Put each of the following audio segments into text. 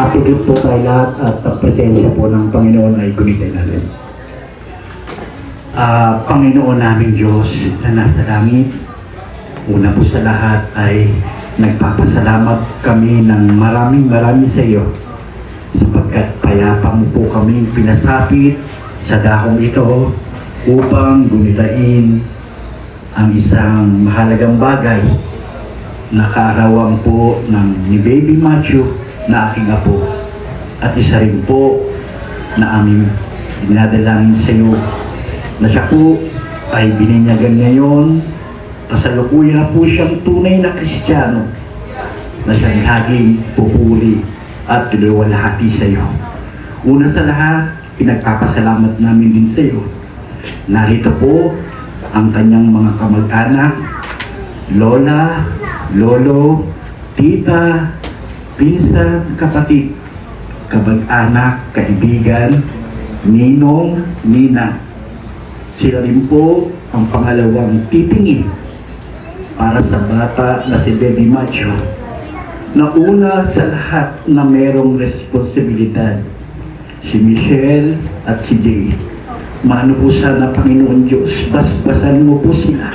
Pigit po tayo lahat at ang presensya po ng Panginoon ay gunitin natin. Panginoon naming Diyos na nasa langit, una po sa lahat ay nagpapasalamat kami ng maraming sa iyo sapagkat payapa mo po kami pinasapit sa dahong ito upang gunitain ang isang mahalagang bagay na kaarawan po ni Baby Matthew na aking apo at isa rin po na aming dinadalangin sa iyo na siya po ay bininyagan ngayon, kasalukuyan na po siyang tunay na Kristiyano na siyang laging pupuri at luwalhati sa iyo. Una sa lahat, pinagpapasalamat namin din sa iyo. Narito po ang kanyang mga kamag-anak, lola, lolo, tita, pinsan, kapatid, kamag-anak, kaibigan, ninong, nina. Sila rin po ang pangalawang titingin para sa bata na si Baby Matthew na una sa lahat na merong responsibilidad, si Michelle at si Jay. Mano po sana, Panginoon Diyos, basbasan mo po sila.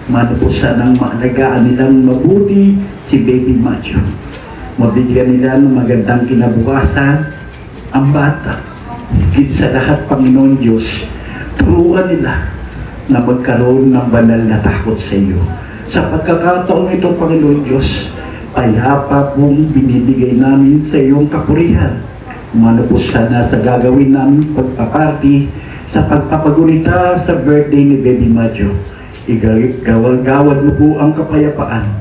Mano po sanang maalagaan nilang mabuti si Baby Matthew. Mabigyan nila ng magandang kinabukasan ang bata. Higit sa lahat, Panginoon Diyos, turuan nila na magkaroon ng banal na takot sa iyo. Sa pagkakataong ito, Panginoon Diyos, payapa pong binibigay namin sa iyong kapurihan. Umano po sana sa gagawin namin pagpaparty sa pagpapagunita sa birthday ni Baby Matthew. Igawal-gawad mo po ang kapayapaan.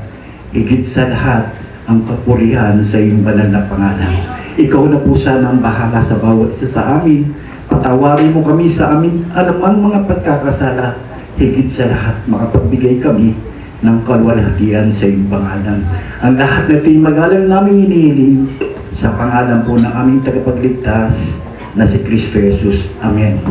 Higit sa lahat, ang kapurihan sa iyong banal na pangalan. Ikaw na po sana ang bahala sa bawat isa sa amin. Patawarin mo kami sa amin anumang mga pagkakasala. Higit sa lahat, makapagbigay kami ng kalwalhatian sa iyong pangalan. Ang lahat na ito'y magalang namin hinihiling sa pangalan po ng aming tagapagligtas na si Kristo Jesus. Amen.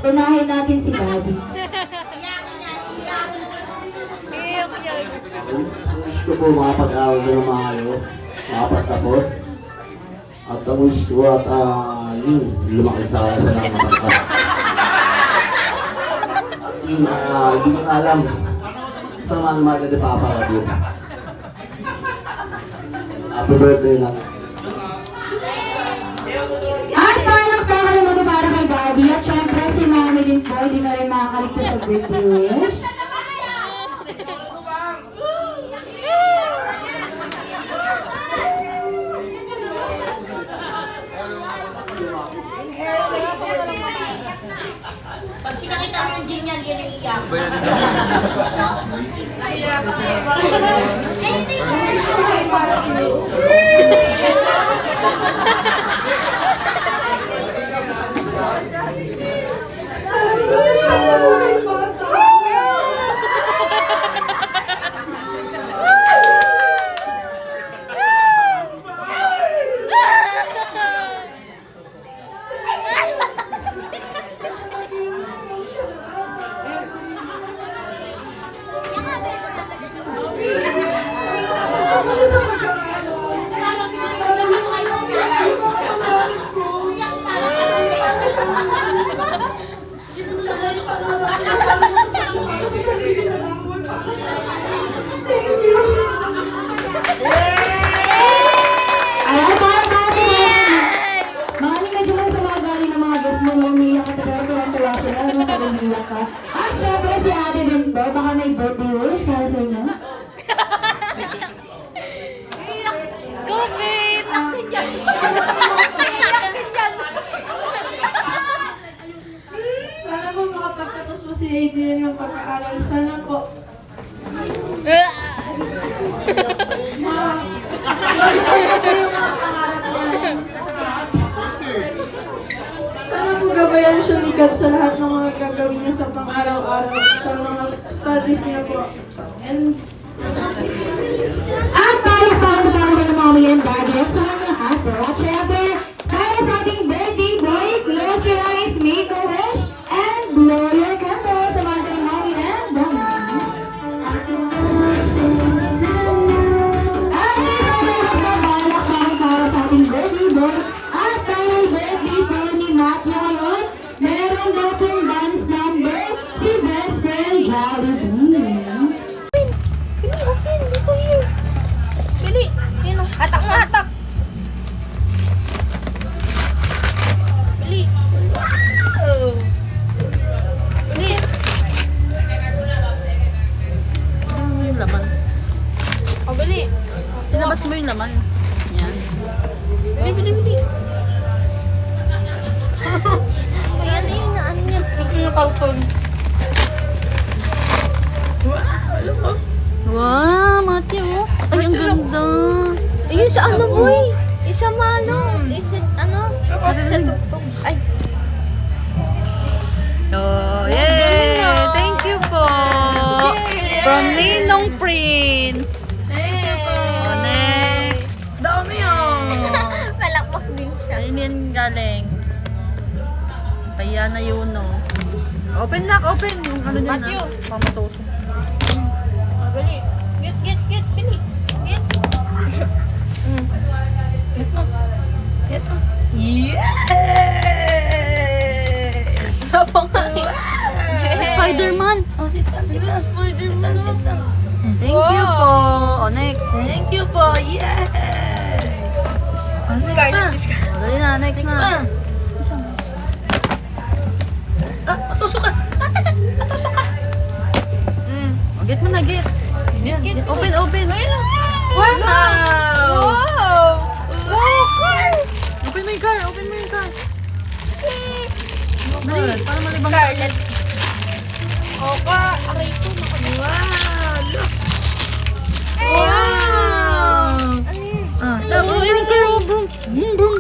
Unahin natin si Bobby. Gusto ko makapag-aral ng maayos, makapagtapos. At ang gusto ko at yun, lumaki sa akin sa mga mata. Yun, hindi ko na alam. Sa mga mga di Papa Radio. Happy birthday lang. At parang naman para kay Bobby. At syempre si Mami din po, hindi na rin makakaligtas sa birthday wish. Pag pinakita mo yung gin yan, yun ang iyak. At syempre si ate din po, baka may birthday wish para sa inyo. Go, babe! Iyak din dyan! Iyak din dyan! Sana po makapagtapos po si Adrian ng pag-aaral. Sana po sana po gabayan siya ni God sa lahat ng mga gagawin niya sa pang-araw-araw, sa mga studies niya po. And At para ng mommy and daddy sa mga aso. At syempre, para sa ating birthday boy, close your eyes, make a wish, and blow your candle sa mga mommy and daddy. Para sa ating birthday boy, at dahil birthday boy ni Matthew ngayon, meron daw pong dance number si best friend Jollibee. Bili, open. Dito here. Bili. Yun o. Hatak na, hatak. Bili. Oh. Bili. Tingnan mo yung laman. O, bili. Tinabas mo yung laman. Yan. Bili, bili, bili. Ayan, ayun na. Ano niya? yung karton. Wow, Matthew. Ay, ang ganda. Ayun sa ano, boy? Isa malo. Isa, ano? Sa tuktok. Ay. Oh, yay! Thank you po. From Ninong Prince. Oh, next. Dami yun! Palakpak din siya. Ayun yan galing. Payana yun, no. Open na, open. Yung ano niya Matthew. na. Pamatoso. Bili. Get. Bili. Get. Get mo. Yay! Napangay. Spider-Man. Oh, sit down. Spider-Man. Sit down. Thank you po. Oh, next. Thank you po. Yay! Scarlet si Scarlet. Oh, dali na, next na. Patusok ka. Patusok ka. Oh, get mo na, get. Get. Open. Wow! Wow! Car! Open mo yung car. Dali, para malibang. Scarlet. Opa, aray ko. Wow! Look! Wow! Ano yun? Ah, tapos yun yung car. Oh, brum. Brum.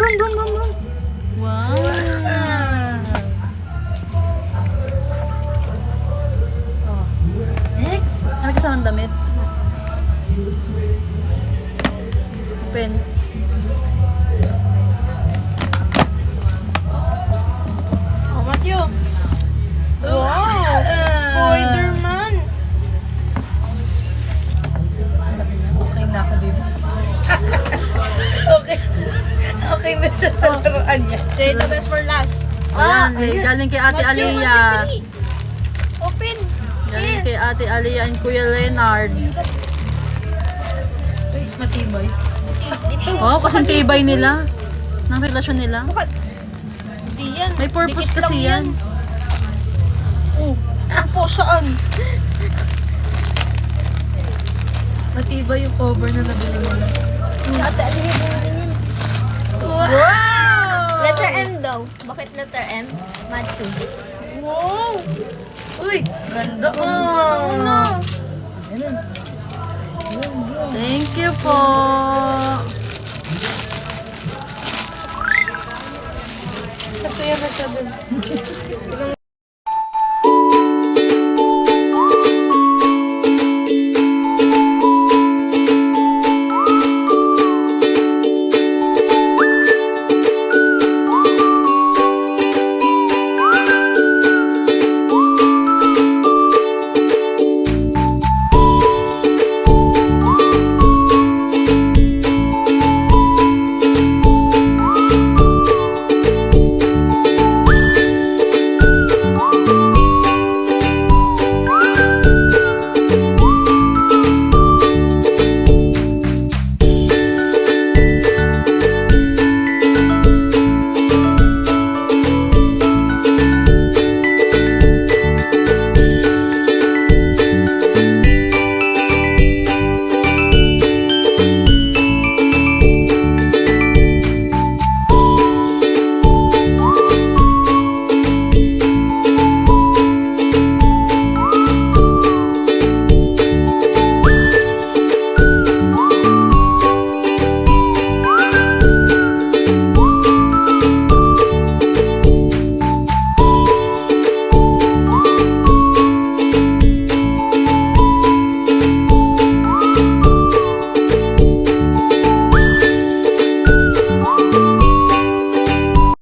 Wow. Oh. Next. Ano kasama ang damit? Open. Oh, Matthew. Wow! Spider-Man! Sabi niya, okay na ako dito. Okay na siya sa laruan niya. Say the best for last. Ayan, galing kay Ate Aliyah. Open! Galing kay Ate Aliyah and Kuya Leonard. Matibay. Dito. Oh, kasing tibay nila. Ng relasyon nila. Hindi yan. May purpose Dikit kasi lang yan. Oh, po saan? Matibay yung cover na nabili mo lang. Ate, alihid mo din yan. Wow! Letter M daw. Bakit letter M? Matthew. Wow! Uy! Ganda oh! Thank you po. Kasi yan na siya dun.